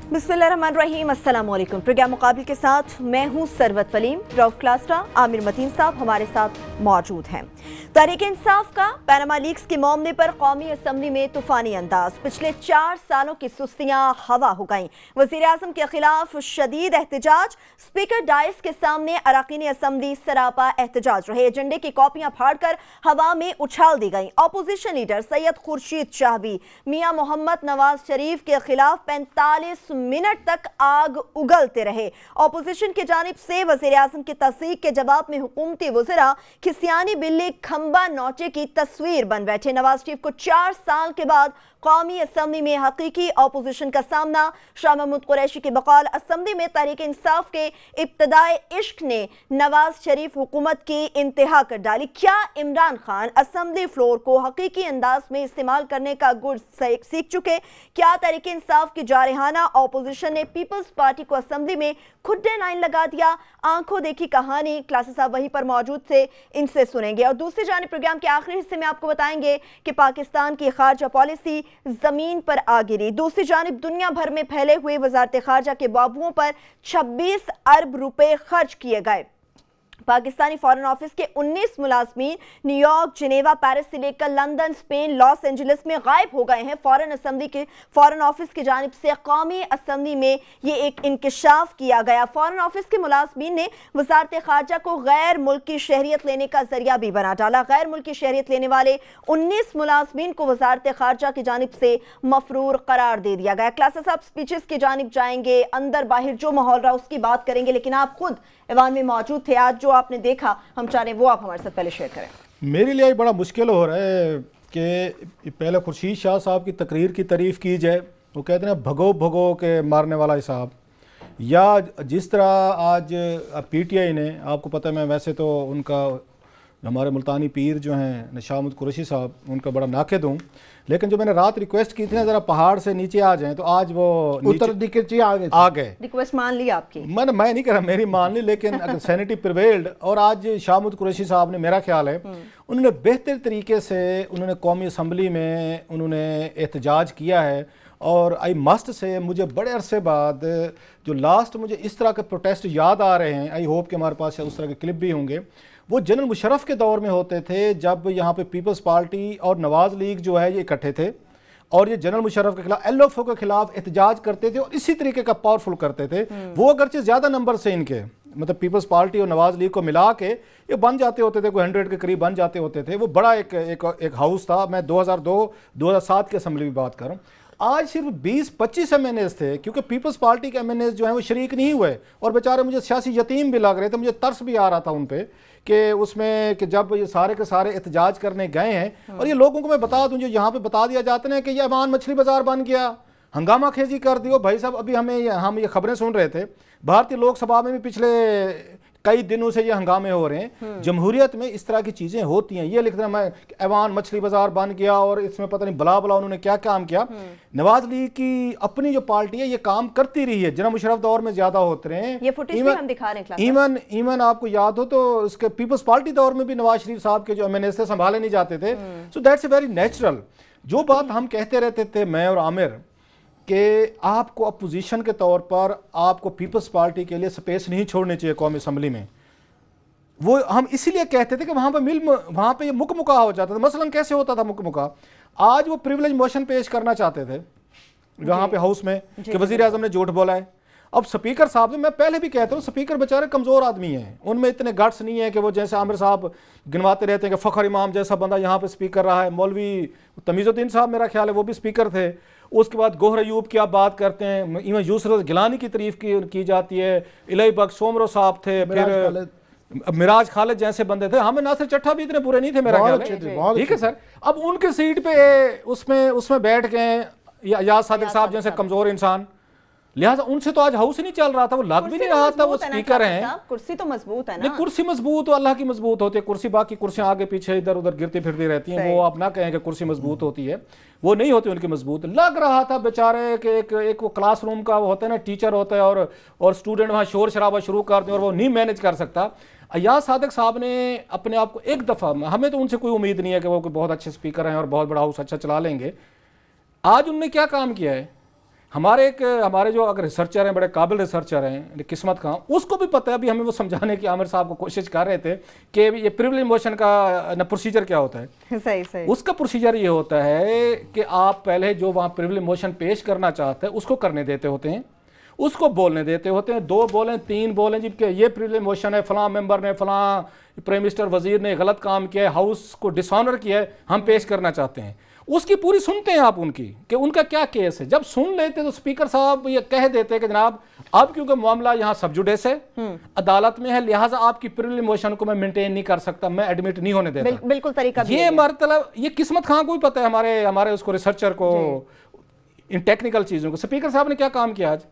बिस्मिल्लाहिर्रहमानिर्रहीम, अस्सलाम वालेकुम। प्रोग्राम मुकाबिल के साथ मैं हूं सरवत वलीम। रऊफ क्लास्ट्रा, आमिर मतीन साहब हमारे साथ मौजूद हैं। तहरीक इंसाफ का पैनामा लीक्स के मामले पर कौमी असम्बली में तूफानी अंदाज। पिछले 4 सालों की सुस्तियां हवा हो गईं। वज़ीर आज़म के खिलाफ शदीद एहतजाज। स्पीकर डाइस के सामने अरकान असम्बली सरापा एहतजाज रहे। एजेंडे की कॉपियां फाड़कर हवा में उछाल दी गईं। अपोजिशन लीडर सैयद खुर्शीद शाहवी मियां मोहम्मद नवाज शरीफ के खिलाफ 45 मिनट तक आग उगलते रहे। अपोजिशन की जानिब से वज़ीर आज़म की तस्दीक के जवाब में हुकूमती वज़रा खिसियानी बिल्ली खंबा नौचे की तस्वीर बन बैठे। नवाज शरीफ को 4 साल के बाद कौमी असम्बली में हकीकी अपोजिशन का सामना। शाह महमूद कुरैशी की बकौल असम्बली में तहरीक इंसाफ के इब्तदाए इश्क ने नवाज शरीफ हुकूमत की इंतहा कर डाली। क्या इमरान खान असम्बली फ्लोर को हकीकी अंदाज में इस्तेमाल करने का गुर सीख चुके? क्या तहरीक इंसाफ की जारहाना अपोजिशन ने पीपल्स पार्टी को असम्बली में खुड्डे नाइन लगा दिया? आंखों देखी कहानी। क्लासेस साहब वहीं पर मौजूद थे, इनसे सुनेंगे। और दूसरी जानिब प्रोग्राम के आखिरी हिस्से में आपको बताएंगे कि पाकिस्तान की खारजा पॉलिसी जमीन पर आ गिरी। दूसरी जानिब दुनिया भर में फैले हुए वजारत खारजा के बाबुओं पर 26 अरब रुपए खर्च किए गए। पाकिस्तानी फॉरेन ऑफिस के 19 मुलाजमीन न्यूयॉर्क, जिनेवा, पेरिस से लेकर लंदन, स्पेन, लॉस एंजलिस में गायब हो गए हैं। फॉरेन ऑफिस की जानिब से कौमी असम्बली में ये एक इंकशाफ किया गया। फॉरेन ऑफिस के मुलाजमीन ने वजारत खारजा को गैर मुल्की शहरियत लेने का जरिया भी बना डाला। गैर मुल्की शहरियत लेने वाले 19 मुलाजमीन को वजारत खारजा की जानिब से मफरूर करार दे दिया गया। क्लासेस आप स्पीचेस की जानिब जाएंगे, अंदर बाहर जो माहौल रहा उसकी बात करेंगे, लेकिन आप खुद ऐवान में मौजूद थे। आज जो आपने देखा हम चाह रहे हैं वो आप हमारे साथ पहले शेयर करें। मेरे लिए बड़ा मुश्किल हो रहा है कि पहले खुर्शीद शाह साहब की तकरीर की तारीफ़ की जाए। वो कहते हैं भगो भगो के मारने वाला हिसाब, या जिस तरह आज PTI ने, आपको पता है मैं वैसे तो उनका हमारे मुल्तानी पीर जो हैं शाह महमूद कुरैशी साहब, उनका बड़ा नाक़िद हूँ, लेकिन जो मैंने रात रिक्वेस्ट की थी ना ज़रा पहाड़ से नीचे आ जाएं, तो आज वो उतर नीचे आ गए। रिक्वेस्ट मान ली आपकी? मैं नहीं कह रहा मेरी मान ली, लेकिन अगर सैनिटी प्रिवेल्ड। और आज शाह महमूद कुरैशी साहब ने, मेरा ख्याल है उन्होंने बेहतर तरीके से उन्होंने कौमी असम्बली में उन्होंने एहतजाज किया है। और आई मस्ट से मुझे बड़े अरसे बाद जो लास्ट मुझे इस तरह के प्रोटेस्ट याद आ रहे हैं, आई होप कि हमारे पास उस तरह के क्लिप भी होंगे, वो जनरल मुशर्रफ के दौर में होते थे, जब यहाँ पे पीपल्स पार्टी और नवाज लीग जो है ये इकट्ठे थे और ये जनरल मुशर्रफ के खिलाफ, LFO के खिलाफ एहतजाज करते थे और इसी तरीके का पावरफुल करते थे। वो अगरचे ज़्यादा नंबर से इनके मतलब पीपल्स पार्टी और नवाज लीग को मिला के ये बन जाते होते थे, कोई 100 के करीब बन जाते होते थे। वो बड़ा एक हाउस था। मैं 2002-2007 की असम्बली की बात कर रहा हूँ। आज सिर्फ 20-25 MNAs थे, क्योंकि पीपल्स पार्टी के MNAs जो हैं वो शरीक नहीं हुए और बेचारे मुझे सियासी यतीम भी लग रहे थे। मुझे तरस भी आ रहा था उन पे कि उसमें कि जब ये सारे के सारे एहतजाज करने गए हैं, और ये लोगों को मैं बता दूं, जो यहाँ पे बता दिया जाता है कि ये अमान मछली बाजार बन गया, हंगामा खेजी कर दियो। भाई साहब अभी हम ये खबरें सुन रहे थे, भारतीय लोकसभा में भी पिछले कई दिनों से ये हंगामे हो रहे हैं। जमहूरियत में इस तरह की चीज़ें होती हैं। ये लिखते हैं मैं ऐवान मछली बाजार बन गया और इसमें पता नहीं बला बला उन्होंने क्या काम किया। नवाज लीग की अपनी जो पार्टी है ये काम करती रही है। जनरल मुशर्रफ दौर में ज़्यादा होते रहे हैं। ये फुटेज भी हम दिखा रहे हैं। इवन आपको याद हो तो उसके पीपल्स पार्टी दौर में भी नवाज शरीफ साहब के जो MNAs थे संभाले नहीं जाते थे। So that's a very natural. जो बात हम कहते रहते थे मैं और आमिर, कि आपको अपोजिशन के तौर पर आपको पीपल्स पार्टी के लिए स्पेस नहीं छोड़नी चाहिए कौमी असम्बली में। वो हम इसीलिए कहते थे कि वहाँ पे ये मुकमुका हो जाता था। मसलन कैसे होता था मुकमुका? आज वो प्रिविलेज मोशन पेश करना चाहते थे वहाँ पे हाउस में कि वज़ीर आज़म ने झूठ बोला है। अब स्पीकर साहब, मैं पहले भी कहता हूँ, स्पीकर बेचारे कमज़ोर आदमी हैं, उनमें इतने गट्स नहीं है कि वो जैसे आमिर साहब गिनवाते रहते हैं कि फ़खर इमाम जैसा बंदा यहाँ पे स्पीकर रहा है। मौलवी तमीज़ुद्दीन साहब मेरा ख्याल है वो भी स्पीकर थे। उसके बाद गोहर अयूब की आप बात करते हैं, इवन यूसुफ गिलानी की तारीफ़ की जाती है, इलाही बख्श सोमरो साहब थे, फिर मिराज खालिद जैसे बंदे थे। हमें नासिर चट्ठा भी इतने बुरे नहीं थे मेरा ख्याल है। ठीक है सर। अब उनके सीट पे उसमें बैठ गए याद सादिक साहब जैसे कमज़ोर इंसान, लिहाजा उनसे तो आज हाउस ही नहीं चल रहा था। वो लग भी नहीं रहा था वो स्पीकर हैं। कुर्सी तो मजबूत है ना? नहीं, कुर्सी मजबूत तो अल्लाह की मजबूत होती है कुर्सी। बाकी कुर्सियां आगे पीछे इधर उधर गिरती फिरती रहती हैं। वो आप ना कहें कि कुर्सी मजबूत होती है, वो नहीं होती उनकी मजबूत। लग रहा था बेचारे कि एक वो क्लासरूम का होता है ना, टीचर होता है और स्टूडेंट वहाँ शोर शराबा शुरू कर दें और वो नहीं मैनेज कर सकता। अयाज सादिक साहब ने अपने आप को एक दफ़ा, हमें तो उनसे कोई उम्मीद नहीं है कि वो कोई बहुत अच्छे स्पीकर हैं और बहुत बड़ा हाउस अच्छा चला लेंगे। आज उनने क्या काम किया है हमारे जो अगर रिसर्चर हैं, बड़े काबिल रिसर्चर हैं, किस्मत खां, उसको भी पता है, अभी हमें वो समझाने की आमिर साहब को कोशिश कर रहे थे कि ये प्रिविलेज मोशन का ना प्रोसीजर क्या होता है। सही। उसका प्रोसीजर ये होता है कि आप पहले जो वहाँ प्रिविलेज मोशन पेश करना चाहते हैं उसको करने देते होते हैं, उसको बोलने देते होते हैं, 2 बोलें 3 बोलें जी कि ये प्रिविलेज मोशन है, फलां मेंबर ने, फलां प्राइम मिनिस्टर वजीर ने गलत काम किया है, हाउस को डिसऑनर किया है, हम पेश करना चाहते हैं। उसकी पूरी सुनते हैं आप उनकी कि उनका क्या केस है। जब सुन लेते तो स्पीकर साहब ये कह देते हैं कि जनाब अब क्योंकि मामला यहाँ सब जुडिस है, अदालत में है, लिहाजा आपकी प्रिविलेज मोशन को मैं मेंटेन नहीं कर सकता, मैं एडमिट नहीं होने देता। बिल्कुल तरीका ये मतलब ये किस्मत खां को भी पता है, हमारे उसको रिसर्चर को, इन टेक्निकल चीजों को। स्पीकर साहब ने क्या काम किया आज,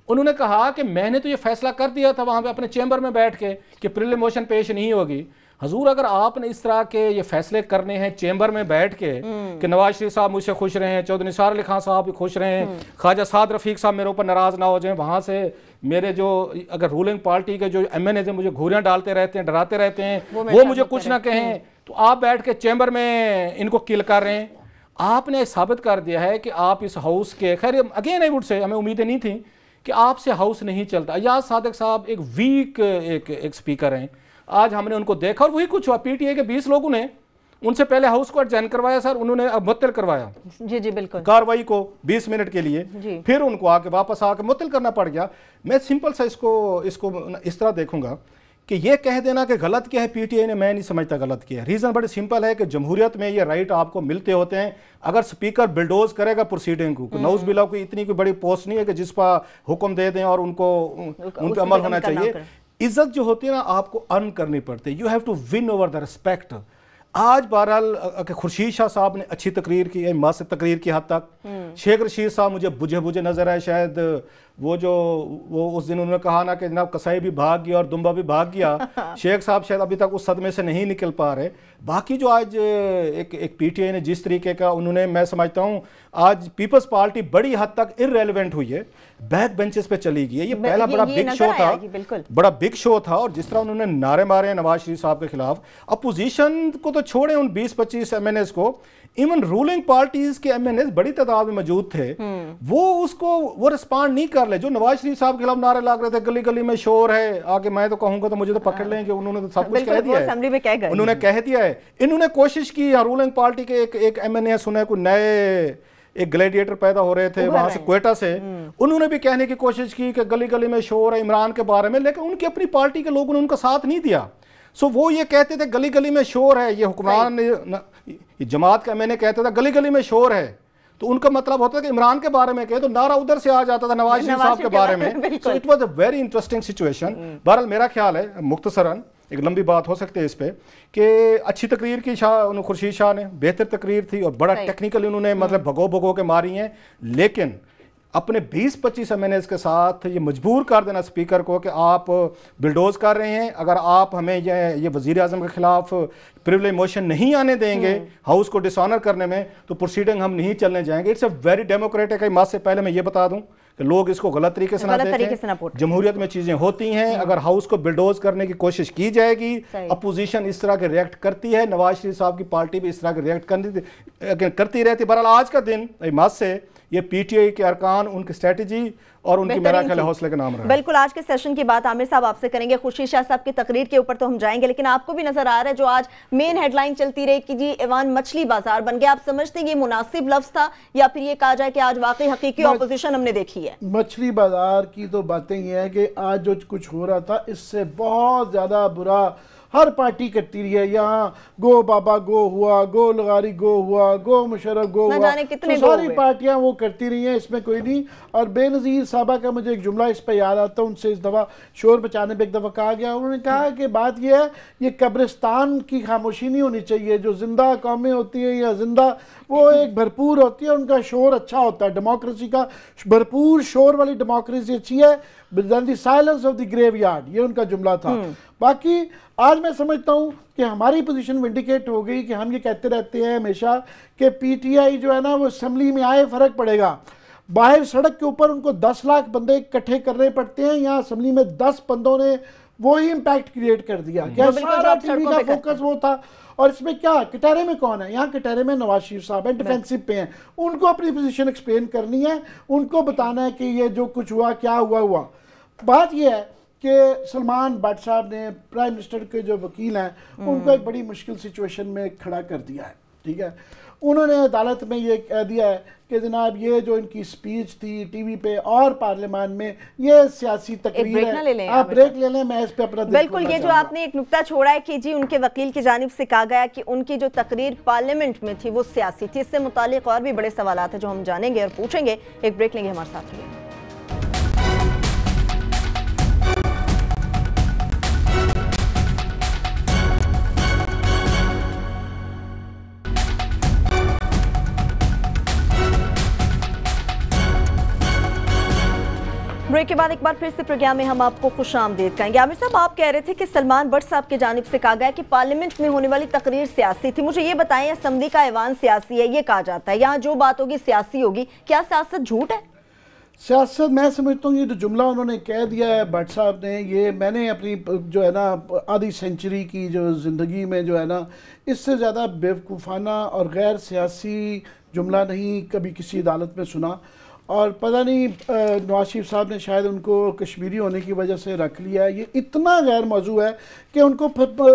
उन्होंने कहा कि मैंने तो ये फैसला कर दिया था वहां पे अपने चैम्बर में बैठ के कि प्रिविलेज मोशन पेश नहीं होगी। हजूर, अगर आपने इस तरह के ये फैसले करने हैं चैम्बर में बैठ के कि नवाज शरीफ साहब मुझसे खुश रहें, चौधरी निसार अली खान साहब भी खुश रहें, ख्वाजा साद रफीक साहब मेरे ऊपर नाराज ना हो जाएं, वहां से मेरे जो अगर रूलिंग पार्टी के जो MNA मुझे घूरियां डालते रहते हैं, डराते रहते हैं, वो मुझे कुछ ना कहें, तो आप बैठ के चैम्बर में इनको किल कर रहे हैं। आपने साबित कर दिया है कि आप इस हाउस के, खैर अगेन आई वुड से, हमें उम्मीदें नहीं थी कि आपसे हाउस नहीं चलता। अयाज सादिक साहब एक वीक एक स्पीकर हैं, आज हमने उनको देखा और वही कुछ हुआ। PTI के 20 लोगों ने उनसे पहले हाउस को एडजॉर्न करवाया सर, उन्होंने मुअत्तल करवाया जी बिल्कुल कार्रवाई को 20 मिनट के लिए, फिर उनको आके वापस आके मुअत्तल करना पड़ गया। मैं सिंपल सा इसको इस तरह देखूंगा कि ये कह देना कि गलत किया है PTI ने, मैं नहीं समझता गलत किया है। रीज़न बड़े सिंपल है कि जमहूरियत में ये राइट आपको मिलते होते हैं। अगर स्पीकर बिल्डोज करेगा प्रोसीडिंग को, नौज बिल्ला कोई इतनी कोई बड़ी पोस्ट नहीं है कि जिस पर हुक्म दे दें और उन पर अमल होना चाहिए। इज्जत जो होती है ना आपको अर्न करनी पड़ती है, you have to win over the respect. आज बहरहाल खुर्शीद शाह साहब ने अच्छी तकरीर की, मस्त तकरीर की हद तक। शेख रशीद साहब मुझे बुझे नजर आए, शायद वो उस दिन उन्होंने कहा ना कि जनाब कसाई भी भाग गया और दुम्बा भी भाग गया। शेख साहब शायद अभी तक उस सदमे से नहीं निकल पा रहे। बाकी जो आज एक PTI ने जिस तरीके का उन्होंने, मैं समझता हूँ आज पीपल्स पार्टी बड़ी हद तक इररेलेवेंट हुई है, बैक बेंचेस पे चली गई है। ये पहला बड़ा बिग शो था, बड़ा बिग शो था। और जिस तरह उन्होंने नारे मारे नवाज शरीफ साहब के खिलाफ, अपोजिशन को तो छोड़े, उन 20-25 MNAs को, इवन रूलिंग पार्टीज के MNAs बड़ी तादाद में मौजूद थे, वो रिस्पॉन्ड नहीं कर ले। जो नवाज शरीफ साहब के खिलाफ नारे लग रहे थे, गली गली में शोर है, आगे मैं तो कहूंगा तो मुझे तो पकड़ लेंगे, उन्होंने तो सब कुछ कह दिया है, उन्होंने कह दिया है। इन्होंने कोशिश की, रूलिंग पार्टी के एक MNA सुने को नए एक ग्लैडिएटर पैदा हो रहे थे वहां से, क्वेटा से, उन्होंने भी कहने की कोशिश की कि गली गली में शोर है इमरान के बारे में, लेकिन उनकी अपनी पार्टी के लोगों ने उनका साथ नहीं दिया। सो वो ये कहते थे गली गली में शोर है, ये हुक्मरान जमात का MNA कहते थे गली गली में शोर है, तो उनका मतलब होता है कि इमरान के बारे में कहे तो नारा उधर से आ जाता था नवाज शरीफ साहब के बारे में। So it was a very interesting situation. बहरहाल मेरा ख्याल है, मुख्तसरन एक लंबी बात हो सकती है इस पे, कि अच्छी तकरीर की खुर्शीद शाह ने, बेहतर तकरीर थी और बड़ा टेक्निकल उन्होंने मतलब भगो के मारी हैं, लेकिन अपने 20-25 MNAs के साथ ये मजबूर कर देना स्पीकर को कि आप बिल्डोज कर रहे हैं, अगर आप हमें ये वजीर आजम के खिलाफ प्रिविलेज मोशन नहीं आने देंगे हाउस को डिसऑनर करने में, तो प्रोसीडिंग हम नहीं चलने जाएंगे। It's a very democratic. मास से पहले मैं ये बता दूं कि लोग इसको गलत तरीके से ना देखें। जमहूरियत में चीजें होती हैं, अगर हाउस को बिल्डोज करने की कोशिश की जाएगी, अपोजिशन इस तरह के रिएक्ट करती है, नवाज शरीफ साहब की पार्टी भी इस तरह के रिएक्ट करती रहती है। बहरहाल आज का दिन मास से ये PTI के अरकान, उनकी स्ट्रेटजी और उनकी मेरा ख्याल हौसले के नाम रहा। बिल्कुल, आज के सेशन की बात आमिर साहब आपसे करेंगे, खुर्शीद शाह साहब की तकरीर के ऊपर तो हम जाएंगे, लेकिन आपको भी नजर आ रहा है जो आज मेन हेडलाइन चलती रही कि जी ऐवान मछली बाजार बन गया, आप समझते हैं ये मुनासिब लफ्ज था या फिर ये कहा जाए कि आज वाकई हकीकी ऑपोजिशन हमने देखी है? मछली बाजार की तो बातें ये है कि आज जो कुछ हो रहा था इससे बहुत ज्यादा बुरा हर पार्टी करती रही है। यहाँ गो बाबा गो हुआ, गो लगारी गो हुआ, गो मुशर्रफ गो हुआ, तो सारी पार्टियां वो करती रही हैं, इसमें कोई नहीं। और बेनज़ीर साहबा का मुझे एक जुमला इस पर याद आता है, उनसे इस दफ़ा शोर बचाने पे एक दफ़ा कहा गया, उन्होंने कहा कि बात यह है ये कब्रिस्तान की खामोशी नहीं होनी चाहिए, जो जिंदा कौमें होती हैं या जिंदा वो एक भरपूर होती है, उनका शोर अच्छा होता है। डेमोक्रेसी का भरपूर शोर वाली डेमोक्रेसी अच्छी है, the silence of the graveyard, ये उनका जुमला था। बाकी आज मैं समझता हूँ कि हमारी पोजीशन विंडिकेट हो गई कि हम ये कहते रहते हैं हमेशा कि PTI जो है ना वो असेंबली में आए फ़र्क पड़ेगा। बाहर सड़क के ऊपर उनको 10 लाख बंदे इकट्ठे करने पड़ते हैं, यहाँ असेंबली में 10 बंदों ने वही इम्पैक्ट क्रिएट कर दिया। क्या सारा टीवी का फोकस वो था। और इसमें क्या कटहरे में कौन है, यहाँ कटहरे में नवाज शरीफ साहब हैं, डिफेंसिव पे हैं, उनको अपनी पोजीशन एक्सप्लेन करनी है, उनको बताना है कि ये जो कुछ हुआ क्या हुआ। बात ये है कि सलमान भट्ट साहब ने प्राइम मिनिस्टर के जो वकील हैं उनको एक बड़ी मुश्किल सिचुएशन में खड़ा कर दिया है। ठीक है, उन्होंने अदालत में ये कह दिया है कि जनाब ये जो इनकी स्पीच थी टीवी पे और पार्लियामान में ये सियासी तकरीर है। आप ब्रेक ले लें, मैं इस पे अपना बिल्कुल। ये जो आपने एक नुक्ता छोड़ा है कि जी उनके वकील की जानिब से कहा गया कि उनकी जो तकरीर पार्लियामेंट में थी वो सियासी थी, इससे मुतालिक और भी बड़े सवालात हैं जो हम जानेंगे और पूछेंगे। एक ब्रेक लेंगे, हमारे साथ रहिए। ब्रेक के बाद एक बार फिर से प्रोग्राम में हम आपको खुशामदीद कहेंगे। आमिर साहब, आप कह रहे थे कि सलमान भट्ट साहब की जानिब से कहा गया कि पार्लियामेंट में होने वाली तकरीर सियासी थी। मुझे ये बताएं, असम्बली का ऐवान सियासी है ये कहा जाता है, यहाँ जो बात होगी सियासी होगी, क्या सियासत झूठ है? सियासत मैं समझता हूँ ये जो जुमला उन्होंने कह दिया है भट्ट साहब ने, ये मैंने अपनी जो है ना आधी सेंचुरी की जो ज़िंदगी में जो है ना इससे ज़्यादा बेवकूफ़ाना और गैर सियासी जुमला नहीं कभी किसी अदालत में सुना। और पता नहीं नवाज शरीफ साहब ने शायद उनको कश्मीरी होने की वजह से रख लिया है। ये इतना गैर मौजू है कि उनको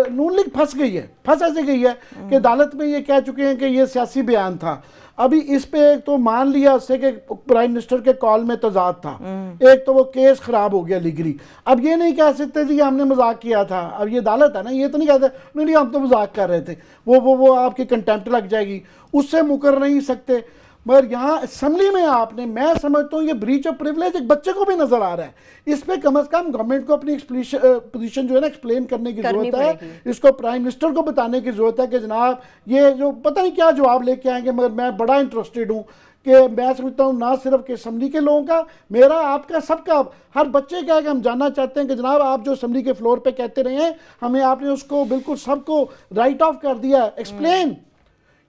नून लीग फंस गई है, फंस ऐसे गई है कि अदालत में ये कह चुके हैं कि ये सियासी बयान था। अभी इस पे एक तो मान लिया उससे कि प्राइम मिनिस्टर के कॉल में तजाद था, एक तो वो केस खराब हो गया लीगली। अब ये नहीं कह सकते जी हमने मजाक किया था, अब ये अदालत है ना, ये तो नहीं कहते नहीं हम तो मजाक कर रहे थे, वो आपकी कंटेम्प्ट लग जाएगी, उससे मुकर नहीं सकते। मगर यहाँ असम्बली में आपने, मैं समझता हूँ ये ब्रीच ऑफ प्रिविलेज एक बच्चे को भी नजर आ रहा है। इस पे कम से कम गवर्नमेंट को अपनी पोजीशन जो है ना एक्सप्लेन करने की जरूरत है। इसको प्राइम मिनिस्टर को बताने की जरूरत है कि जनाब ये जो पता नहीं क्या जवाब लेके आएंगे, मगर मैं बड़ा इंटरेस्टेड हूँ कि मैं समझता हूँ ना सिर्फ कि असम्बली के लोगों का, मेरा आपका सबका, हर बच्चे का है कि हम जानना चाहते हैं कि जनाब आप जो असम्बली के फ्लोर पे कहते रहे हैं हमें आपने उसको बिल्कुल सबको राइट ऑफ कर दिया, एक्सप्लेन।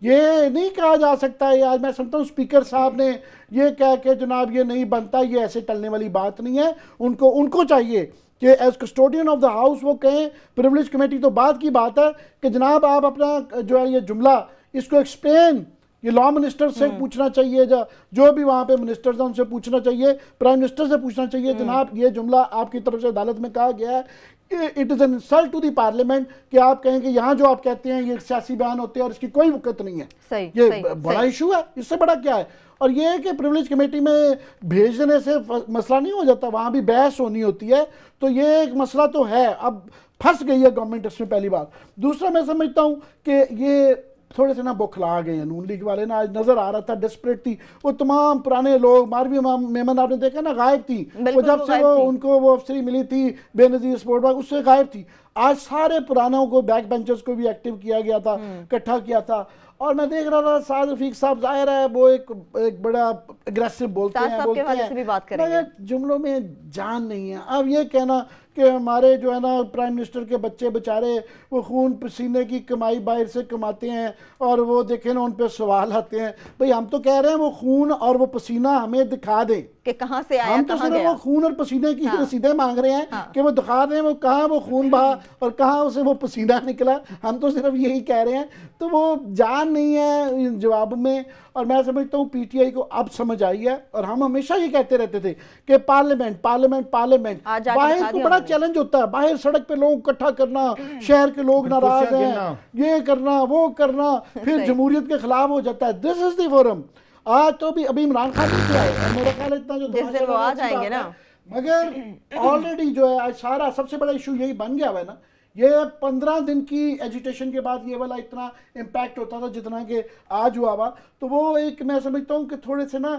ये नहीं कहा जा सकता है। आज मैं समझता हूँ स्पीकर साहब ने ये कह के जनाब ये नहीं बनता, ये ऐसे टलने वाली बात नहीं है। उनको चाहिए कि as custodian of the house वो कहें, प्रिविलेज कमेटी तो बाद की बात है कि जनाब आप अपना जो है ये जुमला इसको एक्सप्लेन, ये लॉ मिनिस्टर से पूछना चाहिए, जो भी वहाँ पे मिनिस्टर्स हैं उनसे पूछना चाहिए, प्राइम मिनिस्टर से पूछना चाहिए जनाब ये जुमला आपकी तरफ से अदालत में कहा गया है, it is an insult to the parliament कि आप कहें कि यहाँ जो आप कहते हैं ये सियासी बयान होते हैं और इसकी कोई वक़्त नहीं है। ये बड़ा इशू है, इससे बड़ा क्या है। और ये है कि प्रिविलेज कमेटी में भेज देने से मसला नहीं हो जाता, वहाँ भी बहस होनी होती है। तो ये एक मसला तो है, अब फंस गई है गवर्नमेंट इसमें, पहली बात। दूसरा मैं समझता हूँ कि ये थोड़े से ना बौखला गए हैं नून लीग वाले ना। आज नजर आ रहा था डेस्परेट थी वो तमाम पुराने लोग। मारवी मेमन आपने देखा ना गायब थी, वो जब से वो उनको वो अफसरी मिली थी बेनजीर स्पोर्ट बाग उससे गायब थी। आज सारे पुरानों को बैक बेंचर्स को भी एक्टिव किया गया था, इकट्ठा किया था। और मैं देख रहा था साद रफीक साहब जाहिर है वो एक बड़ा एग्रेसिव बोलते हैं मगर जुमलों में जान नहीं है। अब ये कहना कि हमारे जो है ना प्राइम मिनिस्टर के बच्चे बेचारे वो खून पसीने की कमाई बाहर से कमाते हैं और वो देखें ना उन पे सवाल आते हैं। भाई हम तो कह रहे हैं वो खून और वो पसीना हमें दिखा दें कि कहां से आया, हम तो सिर्फ वो खून और पसीने की रसीदें मांग रहे हैं कि वो दिखा दें वो कहाँ वो खून बहा और कहाँ उसे वो पसीना निकला। हम तो सिर्फ यही कह रहे हैं। तो वो जान नहीं है जवाब में। और मैं समझता हूँ पीटीआई को अब समझ आई है। और हम हमेशा ये कहते रहते थे कि पार्लियामेंट पार्लियामेंट पार्लियामेंट, बाहर को बड़ा चैलेंज होता है, बाहर सड़क पे लोग इकट्ठा करना, शहर के लोग नाराज हैं, ये करना वो करना, फिर जमहूरियत के खिलाफ हो जाता है। This is the forum. आज तो भी अभी इमरान खान भी आए, मेरा ख्याल इतना जो वो आ जाएंगे ना, मगर ऑलरेडी जो है आज सारा सबसे बड़ा इशू यही बन गया है ना। ये 15 दिन की एजुटेशन के बाद ये वाला इतना इम्पैक्ट होता था जितना कि आज हुआ हुआ। तो वो एक मैं समझता हूँ कि थोड़े से ना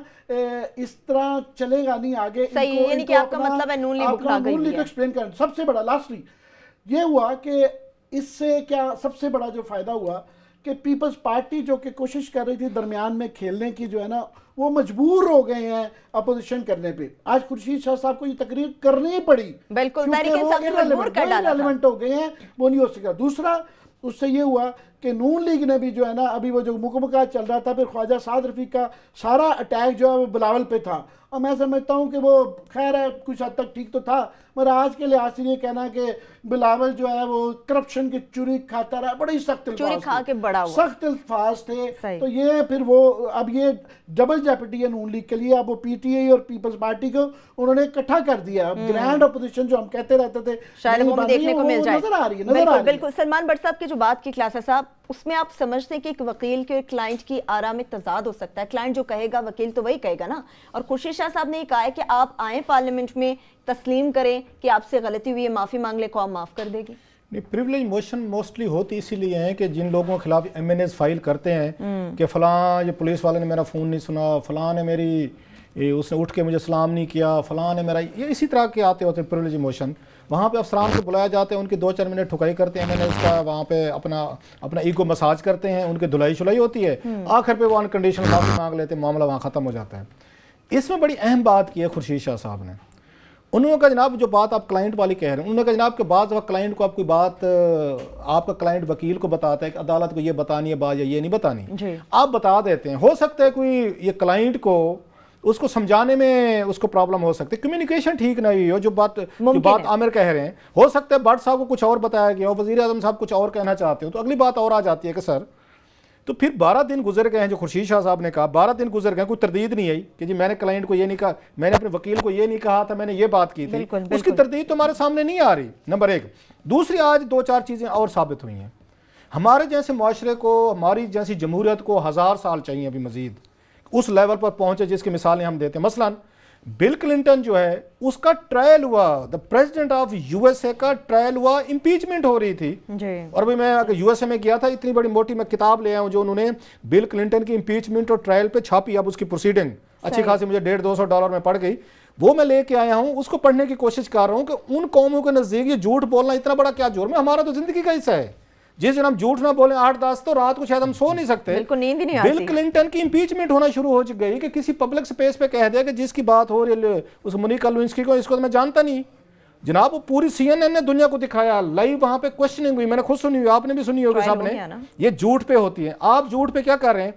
इस तरह चलेगा नहीं आगे। सही, यानी कि आपका मतलब है नून लीग एक्सप्लेन करना सबसे बड़ा। लास्टली ये हुआ कि इससे क्या सबसे बड़ा जो फायदा हुआ कि पीपल्स पार्टी जो कि कोशिश कर रही थी दरमियान में खेलने की जो है ना वो मजबूर हो गए हैं अपोजिशन करने पे। आज खुर्शीद शाह साहब को ये तकरीर करनी पड़ी, बिल्कुल रेलेवेंट हो गए हैं, वो नहीं हो सका। दूसरा उससे ये हुआ कि नून लीग ने भी जो है ना, अभी वो जो मुकमका चल रहा था, फिर ख्वाजा साद रफीक का सारा अटैक जो है वो बिलावल पे था, और मैं समझता हूँ कि वो खैर है कुछ हद तक ठीक तो था, मगर आज के लिहाज से ये कहना कि बिलावल जो है वो करप्शन की चोरी खाता रहा, बड़ी सख्त चोरी खा के बड़ा हुआ, सख्त अल्फाज थे। तो ये फिर वो अब ये डबल जेपटी है नून लीग के लिए। अब वो पीटीआई और पीपल्स पार्टी को उन्होंने इकट्ठा कर दिया। अब ग्रैंड अपोजिशन जो हम कहते रहते थे शायद वो देखने को मिल जाए। नजर आ रही है। बिल्कुल सलमान भट्ट साहब की जो बात की क्लासा साहब, उसमें आप समझते हैं कि एक वकील के क्लाइंट की आरा में तजाद हो सकता है, क्लाइंट जो कहेगा वकील तो वही कहेगा ना, और खुर्शीद शाह साहब ने ये कहा है कि आप आए पार्लियामेंट में, तस्लीम करें कि आपसे गलती हुई है, माफी मांग ले, कौम माफ कर देगी। नहीं, प्रिविलेज मोशन मोस्टली होती इसीलिए है कि जिन लोगों के खिलाफ एमएनएस फाइल करते हैं कि फलां ये पुलिस वाले ने मेरा फ़ोन नहीं सुना, फलां ने मेरी उसने उठ के मुझे सलाम नहीं किया, फलां ने मेरा, ये इसी तरह के आते होते हैं प्रिविलेज मोशन। वहाँ पे अफसरान को बुलाया जाते हैं, उनकी 2-4 मिनट ठुकाई करते हैं एमएनएस का, वहाँ पे अपना ईगो मसाज करते हैं, उनकी धुलाई शुलाई होती है, आखिर पे वो अनकंडीशनल माफी मांग लेते हैं, मामला वहाँ ख़त्म हो जाता है। इसमें बड़ी अहम बात की है खुर्शीद शाह साहब ने। उन्होंने कहा जनाब जो बात आप क्लाइंट वाली कह रहे हैं, उन्होंने कहा जनाब के बाद क्लाइंट को आप कोई बात, आपका क्लाइंट वकील को बताता है कि अदालत को ये बतानी है बात या ये नहीं बतानी, आप बता देते हैं। हो सकता है कोई ये क्लाइंट को उसको समझाने में उसको प्रॉब्लम हो सकती है, कम्युनिकेशन ठीक नहीं हो, जो बात आमिर कह रहे हैं, हो सकता है भट्ट साहब को कुछ और बताया गया हो, वज़ीर आज़म साहब कुछ और कहना चाहते हो, तो अगली बात और आ जाती है कि सर, तो फिर 12 दिन गुजर गए हैं, जो खुर्शीद शाह साहब ने कहा 12 दिन गुजर गए, कोई तरदीद नहीं आई कि जी मैंने क्लाइंट को ये नहीं कहा, मैंने अपने वकील को ये नहीं कहा था, मैंने ये बात की थी, उसकी तरदीद तो हमारे सामने नहीं आ रही, नंबर 1। दूसरी, आज 2-4 चीज़ें और साबित हुई हैं। हमारे जैसे माशरे को, हमारी जैसी जमहूरियत को 1000 साल चाहिए अभी मजीद उस लेवल पर पहुंचे जिसकी मिसालें हम देते हैं। मसलन बिल क्लिंटन जो है उसका ट्रायल हुआ, द प्रेसिडेंट ऑफ यूएसए का ट्रायल हुआ, इंपीचमेंट हो रही थी और भाई मैं अगर यूएसए में गया था, इतनी बड़ी मोटी मैं किताब ले आया हूं जो उन्होंने बिल क्लिंटन की इंपीचमेंट और ट्रायल पे छापी। अब उसकी प्रोसीडिंग अच्छी खासी मुझे $150-200 में पड़ गई, वो मैं लेके आया हूं, उसको पढ़ने की कोशिश कर रहा हूं कि उन कौमों के नजदीक ये झूठ बोलना इतना बड़ा क्या जुर्म है। हमारा तो जिंदगी का हिस्सा है, जिस दिन हम झूठ ना बोले 8-10 तो रात को शायद हम सो नहीं सकते। नींद ही नहीं आती। बिल क्लिंटन की इंपीचमेंट होना शुरू हो गई कि किसी पब्लिक स्पेस पे कह दिया कि जिसकी बात हो रही है उस मोनिका लेविंस्की को, इसको तो मैं जानता नहीं। जनाब वो पूरी CNN ने दुनिया को दिखाया, लाइव वहां पे क्वेश्चनिंग हुई, मैंने खुद सुनी हुई, आपने भी सुनी होगी साहब ने। ये झूठ पे होती है। आप झूठ पे क्या कर रहे हैं?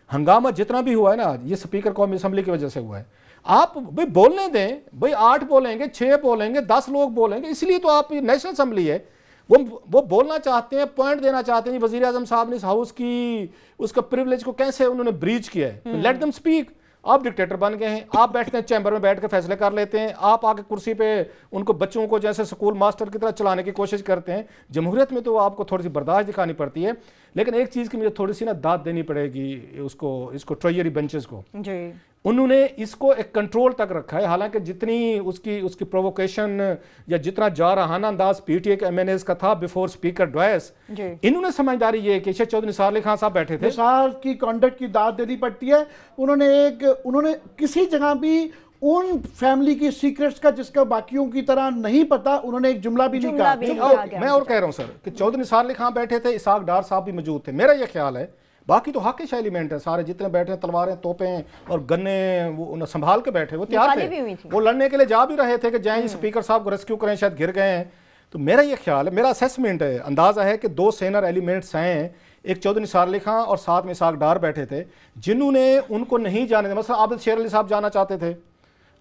हंगामा जितना भी हुआ है ना, ये स्पीकर कौमी असेंबली की वजह से हुआ है। आप भाई बोलने दें, भाई 8 बोलेंगे, 6 बोलेंगे, 10 लोग बोलेंगे, इसलिए तो आप नेशनल असेंबली है, वो बोलना चाहते हैं, पॉइंट देना चाहते हैं। वज़ीर आज़म साहब ने इस हाउस की उसका प्रिविलेज को कैसे उन्होंने ब्रीच किया है। Let them speak. आप डिक्टेटर बन गए हैं, आप बैठते हैं चैम्बर में बैठ के फैसले कर लेते हैं, आप आके कुर्सी पे उनको बच्चों को जैसे स्कूल मास्टर की तरह चलाने की कोशिश करते हैं। जमहूरियत में तो आपको थोड़ी सी बर्दाश्त दिखानी पड़ती है, लेकिन एक चीज़ की मुझे थोड़ी सी ना दाद देनी पड़ेगी इसको ट्रेजरी बेंचेस को जी। उन्होंने इसको एक कंट्रोल तक रखा है। हालांकि जितनी उसकी प्रोवोकेशन या जितना जारहाना अंदाज पीटीए के एमएनएस का था बिफोर स्पीकर ड्वाइस, इन्होंने समझदारी ये कि चौधरी निसार अली खान साहब बैठे थे, निसार की कॉन्डक्ट की दाद देनी पड़ती है। उन्होंने किसी जगह भी उन फैमिली की सीक्रेट्स का जिसका बाकियों की तरह नहीं पता, उन्होंने एक जुमला भी नहीं कहा। मैं और कह रहा हूं सर कि चौधरी निसार अली खान बैठे थे, इसाक डार साहब भी मौजूद थे। मेरा यह ख्याल है बाकी तो हाकिश एलिमेंट है, सारे जितने बैठे हैं, तलवारें तोपें और गन्ने वो संभाल के बैठे, वो तैयार थे, वो लड़ने के लिए जा भी रहे थे कि जाएं स्पीकर साहब को रेस्क्यू करें, शायद गिर गए हैं। तो मेरा ये ख्याल है, मेरा असेसमेंट है, अंदाजा है कि 2 सीनियर एलिमेंट्स हैं, एक चौधरी निसार अली खान और साथ में इसाक डार बैठे थे, जिन्होंने उनको नहीं जाने दिया। मतलब आबिद शेर अली साहब जाना चाहते थे।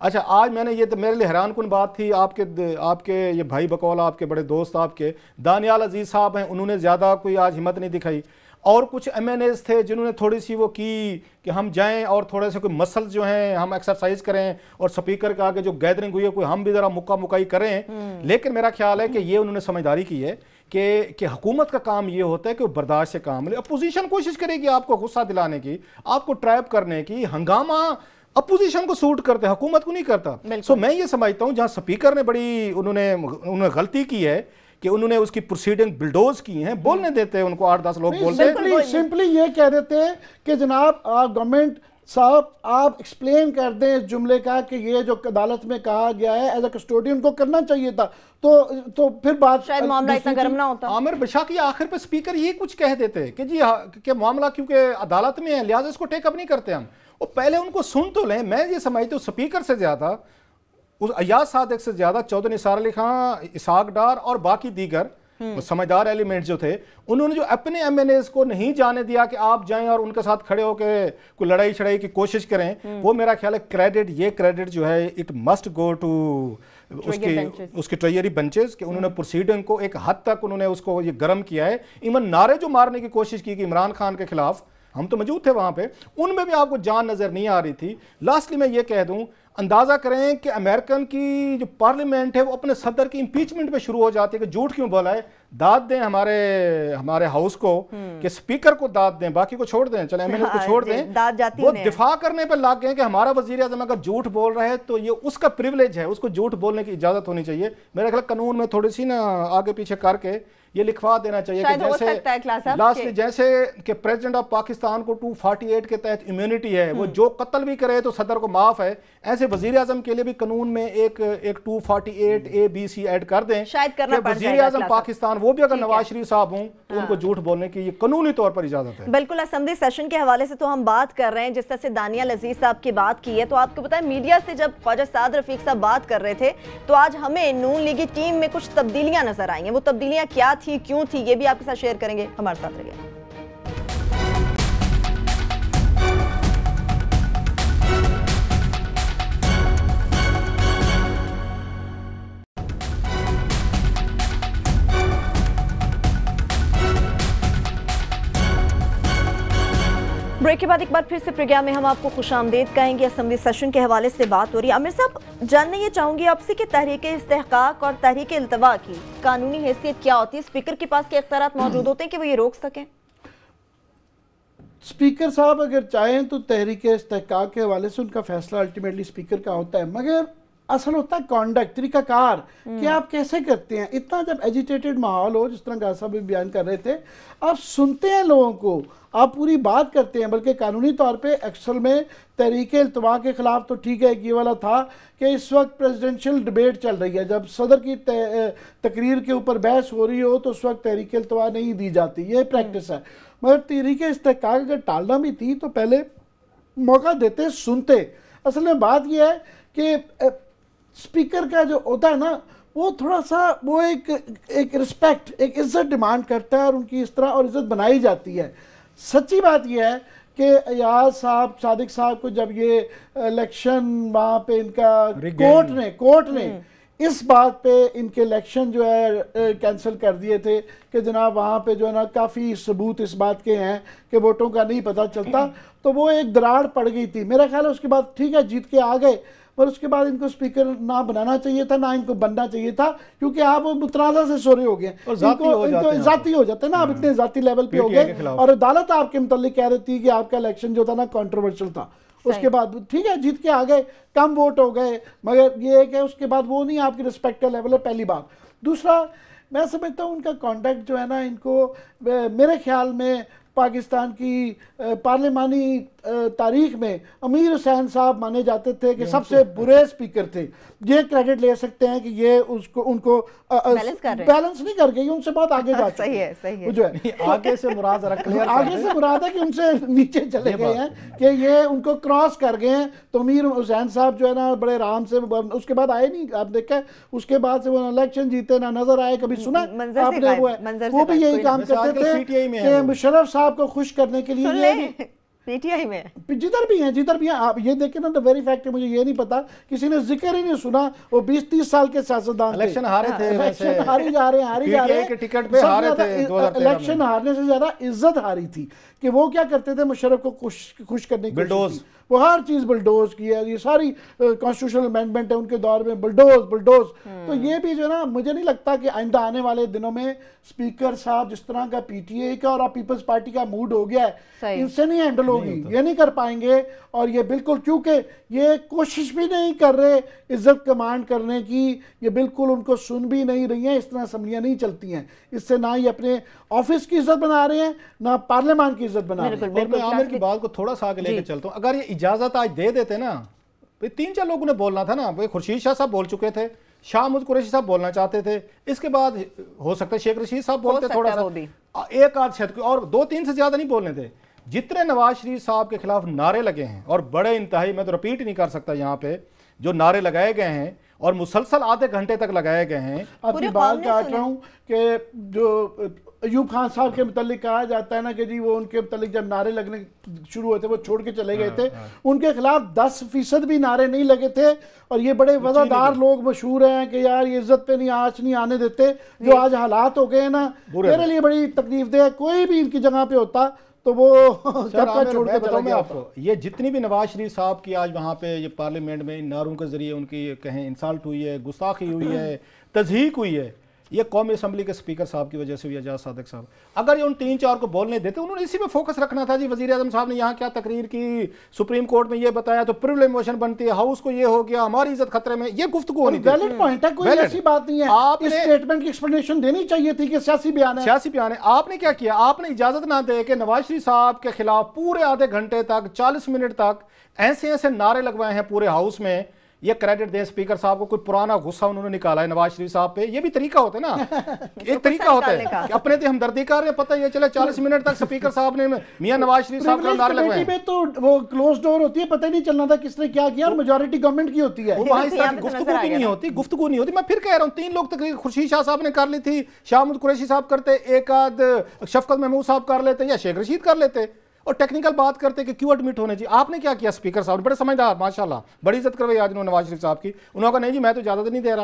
अच्छा, आज मैंने ये तो मेरे लिए हैरान कुन बात थी, आपके ये भाई बकौल, आपके बड़े दोस्त, आपके दानियाल अजीज साहब हैं, उन्होंने ज़्यादा कोई आज हिम्मत नहीं दिखाई। और कुछ एमएनएस थे जिन्होंने थोड़ी सी वो की कि हम जाएं और थोड़े से कोई मसल्स जो हैं हम एक्सरसाइज करें और स्पीकर के आगे जो गैदरिंग हुई है कोई हम भी ज़रा मुक्का मुकाई करें। लेकिन मेरा ख्याल है कि ये उन्होंने समझदारी की है कि हुकूमत का काम ये होता है कि वो बर्दाश्त से काम ले। अपोजिशन कोशिश करेगी आपको गुस्सा दिलाने की, आपको ट्रैप करने की। हंगामा अपोजिशन को सूट करते, हुकूमत को नहीं करता। सो मैं ये समझता हूँ जहाँ स्पीकर ने बड़ी उन्होंने गलती की है कि उन्होंने उसकी प्रोसीडिंग बिल्डोज की हैं, बोलने देते हैं उनको, 8-10 लोग बोलते हैं, सिंपली ये कह देते हैं कि जनाब आप गवर्नमेंट साहब आप एक्सप्लेन कर दें इस जुमले का कि ये जो अदालत में कहा गया है एज अ कस्टोडियन को करना चाहिए था, तो फिर बात शायद मामला इतना गर्म ना होता। आमिर बेशक आखिर पे स्पीकर ये कुछ कह देते कि जी कि मामला क्योंकि अदालत में है लिहाजा इसको टेकअप नहीं करते हम, वो पहले उनको सुन तो लें। मैं ये समझता हूँ स्पीकर से ज्यादा, उस अयाज सादिक से ज्यादा चौधरी निसार अली खान, इसाक डार और बाकी दीगर वो समझदार एलिमेंट जो थे, उन्होंने जो अपने MNAs को नहीं जाने दिया कि आप जाएं और उनके साथ खड़े होकर कोई लड़ाई छड़ाई की कोशिश करें, वो मेरा ख्याल है क्रेडिट जो है इट मस्ट गो टू उसके ट्रेजरी बेंचेस कि उन्होंने प्रोसीडिंग को एक हद तक उन्होंने उसको ये गर्म किया है। इवन नारे जो मारने की कोशिश की इमरान खान के खिलाफ, हम तो मौजूद थे वहां पे, उनमें भी आपको जान नजर नहीं आ रही थी। लास्टली मैं ये कह दूं, अंदाजा करें कि अमेरिकन की जो पार्लियामेंट है वो अपने सदर की इंपीचमेंट पे शुरू हो जाती है कि झूठ क्यों बोला है। दाद दें हमारे हाउस को कि स्पीकर को दाद दें, बाकी को छोड़ दें, चले MNA को छोड़ दें, दाद जाती वो दिफा करने पे लग गए कि हमारा वजीर आजम अगर झूठ बोल रहा है तो ये उसका प्रिविलेज है, उसको झूठ बोलने की इजाजत होनी चाहिए। मेरा ख्याल कानून में थोड़ी सी ना आगे पीछे करके ये लिखवा देना चाहिए कि जैसे लास्टली जैसे कि प्रेसिडेंट ऑफ पाकिस्तान को 248 के तहत इम्यूनिटी है, वो जो कत्ल भी करे तो सदर को माफ है, ऐसे वजीर आजम के लिए भी कानून में एक 248 ABC ऐड कर दें, शायद करना पड़ जाएगा। वजीर आजम पाकिस्तान वो भी अगर नवाज शरीफ साहब हों तो उनको झूठ बोलने की ये कानूनी तौर पर इजाजत है। बिल्कुल, असेंबली सेशन के हवाले से तो हम बात कर रहे हैं, जिस तरह से दानियाल अजीज साहब की बात की है, तो आपको पता है मीडिया से जब ख्वाजा साद रफीक साहब बात कर रहे थे तो आज हमें नून लीगी टीम में कुछ तब्दीलियां नजर आई हैं। वो तब्दीलियां क्या थी, क्यों थी, ये भी आपके साथ शेयर करेंगे, हमारे साथ रहिए। ब्रेक के बाद एक बार फिर से प्रोग्राम में हम आपको खुशामदीद कहेंगे। असेंबली सेशन के हवाले से बात हो रही है। आमिर साहब, जानना ये चाहूंगी आपसे कि तहरीक इस्तेहकाक और तहरीक इल्तवा की कानूनी हैसियत क्या होती है? स्पीकर के पास क्या इख्तियारात मौजूद होते हैं कि वो ये रोक सकें? स्पीकर साहब अगर चाहें तो तहरीक इस्तेहकाक के हवाले से उनका फैसला अल्टीमेटली स्पीकर का होता है, मगर असल होता है कॉन्डक्ट, तरीकाकार कि आप कैसे करते हैं। इतना जब एजिटेटेड माहौल हो, जिस तरह गासा भी बयान कर रहे थे, आप सुनते हैं लोगों को, आप पूरी बात करते हैं, बल्कि कानूनी तौर पे अक्सर में तहरीक इल्तवा के खिलाफ तो ठीक है, ये वाला था कि इस वक्त प्रेसिडेंशियल डिबेट चल रही है, जब सदर की तकरीर के ऊपर बहस हो रही हो तो उस वक्त तहरीक इल्तवा नहीं दी जाती, ये प्रैक्टिस है। मगर तहरीक इस्तेहकाक अगर टालना भी थी तो पहले मौका देते, सुनते। असल में बात यह है कि स्पीकर का जो होता है ना, वो थोड़ा सा वो एक रिस्पेक्ट, एक इज्जत डिमांड करता है और उनकी इस तरह और इज्जत बनाई जाती है। सच्ची बात यह है कि अयाज साहब, सादिक साहब को जब ये इलेक्शन वहाँ पे इनका कोर्ट ने इस बात पे इनके इलेक्शन जो है कैंसिल कर दिए थे कि जनाब वहाँ पे जो है ना काफ़ी सबूत इस बात के हैं कि वोटों का नहीं पता चलता, तो वो एक दरार पड़ गई थी। मेरा ख्याल है उसके बाद ठीक है, जीत के आ गए, पर उसके बाद इनको स्पीकर ना बनाना चाहिए था, ना इनको बनना चाहिए था, क्योंकि आप मुतनाज़ा से सोरे हो गए, इनको जाती हो जाते हैं ना, आप इतने जाती लेवल पे हो गए। और अदालत आपके मुताल्लिक कह रही थी कि आपका इलेक्शन जो था ना कंट्रोवर्शियल था। उसके बाद ठीक है, जीत के आ गए, कम वोट हो गए, मगर ये है कि उसके बाद वो नहीं आपकी रिस्पेक्ट का लेवल है, पहली बात। दूसरा, मैं समझता हूँ उनका कॉन्टेक्ट जो है ना, इनको मेरे ख्याल में पाकिस्तान की पार्लिमानी तारीख में अमीर हुसैन साहब माने जाते थे कि सबसे बुरे स्पीकर थे। ये क्रेडिट ले सकते हैं कि ये उनको बैलेंस नहीं कर गई, उनसे बहुत आगे जा सही है जो है आगे से मुराद आगे से मुराद है कि उनसे नीचे चले गए हैं, कि ये उनको क्रॉस कर गए हैं। तो अमीर हुसैन साहब जो है ना बड़े आराम से, उसके बाद आए नहीं, आप देखें उसके बाद से वो इलेक्शन जीते ना नजर आए, कभी सुना आपने? वो भी यही काम करते थे कि मुशर्रफ साहब को खुश करने के लिए पीटीआई में जिधर भी हैं आप ये देखें ना, द वेरी फैक्ट है, मुझे ये नहीं पता, किसी ने जिक्र ही नहीं सुना। वो 20-30 साल के सियासतदान इलेक्शन हारे थे, इलेक्शन हारी जा रहे के टिकट पे हारे थे। इलेक्शन हारने से ज्यादा इज्जत हारी थी कि वो क्या करते थे, मुशर्रफ को खुश करने की कोशिश, वो हर चीज बुलडोज की है। ये सारी कॉन्स्टिट्यूशनल अमेंडमेंट है उनके दौर में, बुलडोज। तो ये भी जो ना, मुझे नहीं लगता कि आइंदा आने वाले दिनों में स्पीकर साहब जिस तरह का पीटीए का और पीपल्स पार्टी का मूड हो गया है, इनसे नहीं हैंडल होगी, ये नहीं कर पाएंगे। और ये बिल्कुल, क्योंकि ये कोशिश भी नहीं कर रहे इज्जत कमांड करने की, ये बिल्कुल उनको सुन भी नहीं रही हैं। इस तरह असम्बलियां नहीं चलती हैं, इससे ना ही अपने ऑफिस की इज्जत बना रहे हैं, ना पार्लियामान की इज्जत बना रहे हैं। और मैं आमिर की बात को थोड़ा सा आगे लेकर चलता हूँ। अगर ये इजाजत आज दे देते ना, 3-4 लोगों ने बोलना था ना, भाई खुर्शीद शाह साहब बोल चुके थे, शाहमुद कुरैशी साहब बोलना चाहते थे, इसके बाद हो सकता है शेख रशीद साहब बोलते, थोड़ा सा एक आध शब्द, और 2-3 से ज्यादा नहीं बोलने थे। जितने नवाज शरीफ साहब के खिलाफ नारे लगे हैं, और बड़े इंतहाई, मैं तो रिपीट नहीं कर सकता यहाँ पे, जो नारे लगाए गए हैं, और मुसलसल आधे घंटे तक लगाए गए हैं। आपकी बात काट रहा हूँ कि जो अयूब खान साहब के मुतालिक कहा जाता है ना कि जी वो उनके मुतालिक जब नारे लगने शुरू हुए थे वो छोड़ के चले गए थे, उनके खिलाफ 10% भी नारे नहीं लगे थे। और ये बड़े वफादार लोग मशहूर हैं कि यार ये इज्जत पे नहीं आँच नहीं आने देते। जो आज हालात हो गए हैं ना, मेरे लिए बड़ी तकलीफ दे। कोई भी इनकी जगह पे होता तो वो छोड़ के चला गया। आपको ये जितनी भी नवाज शरीफ साहब की आज वहाँ पे ये पार्लियामेंट में इन नारों के जरिए उनकी कहें इंसल्ट हुई है, गुस्ताखी हुई है, तज़हीक हुई है, ये कौमी असम्बली के स्पीकर साहब की वजह से हुई। एजाज सादिक साहब अगर ये उन 3-4 को बोलने देते, उन्होंने इसी पे फोकस रखना था जी। वजीर आजम साहब ने यहाँ क्या तकरीर की, सुप्रीम कोर्ट में ये बताया तो प्रिविलेज मोशन बनती है, हाउस को ये हो गया, हमारी इज्जत खतरे में, ये गुफ्तगू होनी थी। वैलिड पॉइंट है, कोई ऐसी बात नहीं है। आपने स्टेटमेंट की एक्सप्लेनेशन देनी चाहिए थी कि सियासी बयान है, सियासी बयान है। आपने क्या किया, आपने इजाजत ना दे के नवाज शरीफ साहब के खिलाफ पूरे आधे घंटे तक 40 मिनट तक ऐसे ऐसे नारे लगवाए हैं पूरे हाउस में। ये क्रेडिट दे स्पीकर साहब को, कोई पुराना गुस्सा उन्होंने निकाला है नवाज शरीफ साहब पे। ये भी तरीका होता है ना, एक तरीका होता है कि अपने से हमदर्दी कर रहे हैं, पता ये चले 40 मिनट तक स्पीकर साहब ने मियां नवाज शरीफ साहब के नारे लगवाए हैं। तो वो क्लोज डोर होती है, पता ही नहीं चलना था किसने क्या किया, और मेजॉरिटी गवर्नमेंट की होती है। वहां इस तरह की गुफ्तगू भी नहीं होती, गुफ्तगू नहीं होती। मैं फिर कह रहा हूँ 3 लोग तकरीर खुर्शीद शाह साहब ने कर ली थी, शाहमूद कुरैशी साहब करते, एक आध शफकत महमूद साहब कर लेते या शेख रशीद कर लेते, और टेक्निकल बात करते कि क्यों एडमिट होने चाहिए। आपने क्या किया, स्पीकर साहब बड़े समझदार माशाल्लाह, बड़ी इज्जत करवाई आज उन्होंने नवाज शरीफ साहब की। उन्होंने कहा नहीं जी मैं तो इजाजत नहीं दे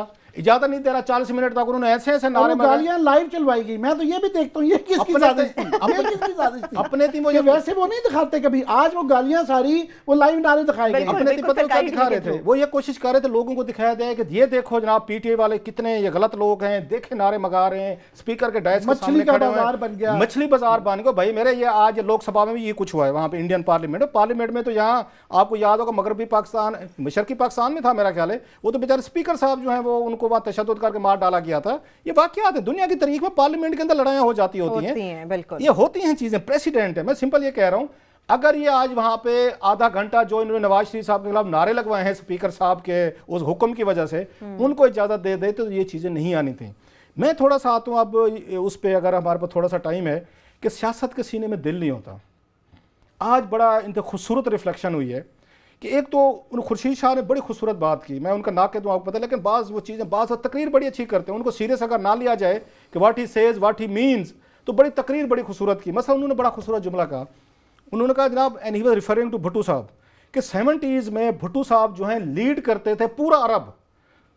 रहा, 40 मिनट तक उन्होंने ऐसे ऐसे नारे मारे, गालियां लाइव चलवाई गई। मैं तो ये भी देखता हूँ ये किसकी साजिश थी, अपने थी मुझे वैसे वो नहीं दिखाते कभी, आज वो गालियां सारी वो लाइव नारे दिखाए गए। अपने पता क्या दिखा रहे थे, वो ये कोशिश कर रहे थे लोगों को दिखाया जाए कि ये देखो जनाब पीटीआई वाले कितने ये गलत लोग हैं, देखे नारे मगा रहे हैं, स्पीकर के डायस के सामने खड़े हुए, मछली बाजार बन गया। भाई मेरे ये आज लोकसभा में भी ये कुछ हुआ है, वहां पे इंडियन पार्लियामेंट में तो यहाँ आपको याद होगा मगरबी पाकिस्तान, मशरकी पाकिस्तान में था मेरा ख्याल है, वो तो बेचारे स्पीकर साहब जो हैं वो उनको वहां तशद्दुद करके मार डाला गया था। ये वाकयात है, दुनिया की तारीख में पार्लियामेंट के अंदर लड़ाइयां हो जाती होती हैं, बिल्कुल ये होती हैं चीजें, प्रेसिडेंट है। मैं सिंपल ये कह रहा हूं, अगर ये आज वहां पे आधा घंटा जो इन्होंने नवाज शरीफ साहब के खिलाफ नारे लगवाए हैं स्पीकर साहब के उस हुक्म की वजह से, उनको इजाजत दे दे तो ये चीजें नहीं आनी थी। मैं थोड़ा सा आता हूं अब उस पर, अगर हमारे पास थोड़ा सा टाइम है, कि सियासत के सीने में दिल नहीं होता। आज बड़ा इनसे खूबसूरत रिफ्लेक्शन हुई है कि एक तो उन खुर्शीद शाह ने बड़ी खूबसूरत बात की, मैं उनका ना कह दूँ आपको पता है, लेकिन बाज़ वो चीज़ें बाज़ तकरीर बड़ी अच्छी करते हैं, उनको सीरियस अगर ना लिया जाए कि what he says what he means, तो बड़ी तकरीर बड़ी खूबसूरत की। मसलन उन्होंने बड़ा खूबसूरत जुमला कहा, उन्होंने कहा जनाब, and he was referring to Bhutto साहब, कि 70s में भुट्टो साहब जो हैं लीड करते थे पूरा अरब,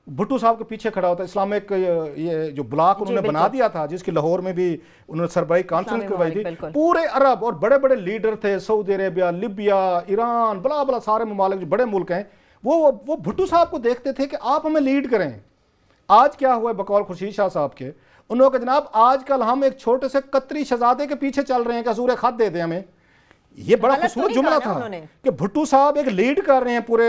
भुट्टो साहब के पीछे खड़ा होता। इस्लामिक ये जो ब्लॉक उन्होंने बना दिया था, जिसकी लाहौर में भी उन्होंने सरबराही कॉन्फ्रेंस करवाई थी, पूरे अरब और बड़े बड़े लीडर थे, सऊदी अरेबिया, लिबिया, ईरान, बला बला सारे ममालिक जो बड़े मुल्क हैं, वो भुट्टो साहब को देखते थे कि आप हमें लीड करें। आज क्या हुआ बकौल खुर्शीद शाह साहब के, उन्होंने कहा जनाब आजकल हम एक छोटे से कतरी शहजादे के पीछे चल रहे हैं कि हजूर खत दे दें हमें। ये बड़ा खूबसूरत जुमला था कि भुट्टो साहब एक लीड कर रहे हैं पूरे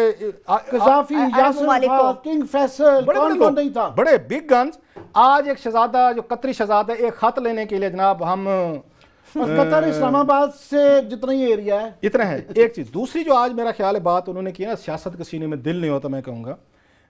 किंग फैसल, बड़े था, बड़े बिग गन्स। आज एक शहजादा जो कतरी शहजादा एक खत लेने के लिए जनाब हम कतर इस्लामाबाद से जितना ही एरिया है इतना है। एक चीज दूसरी जो आज मेरा ख्याल है बात उन्होंने की ना, सियासत के सीने में दिल नहीं होता, मैं कहूँगा